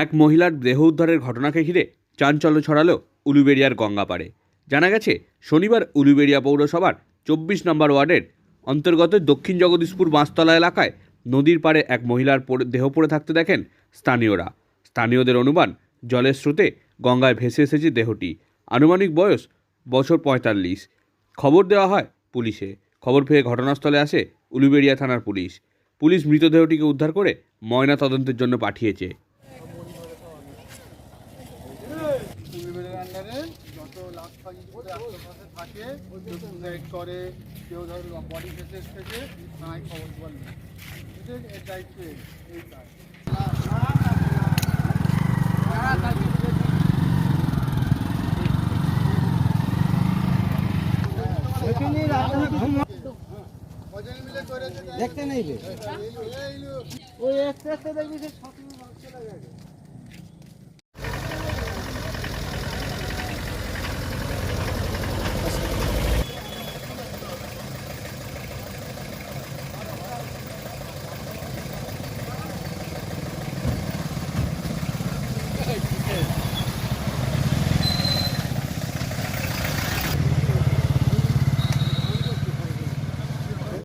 এক মহিলার দেহ উদ্ধারের ঘটনাকে ঘিরে চাঞ্চল্য ছড়ালো উলুবেড়িয়ার গঙ্গাপাড়ে। জানা গেছে, শনিবার উলুবেড়িয়া পৌরসভার 24 নম্বর ওয়ার্ডের অন্তর্গত দক্ষিণ জগদীশপুর বাঁশতলা এলাকায় নদীর পাড়ে এক মহিলার দেহ পড়ে থাকতে দেখেন স্থানীয়রা। স্থানীয়দের অনুমান, জলের স্রোতে গঙ্গায় ভেসে এসেছে দেহটি। আনুমানিক বয়স বছর 45। খবর দেওয়া হয় পুলিশে। খবর পেয়ে ঘটনাস্থলে আসে উলুবেড়িয়া থানার পুলিশ। পুলিশ মৃতদেহটিকে উদ্ধার করে ময়না তদন্তের জন্য পাঠিয়েছে। যত লাখ আশেপাশে থাকে করে কেউ ধর বডি ফেসে থেকে থানায় খবর বলবে, এর দায়িত্ব এই কাজ। দেখতে নেই ওই দেখবি সে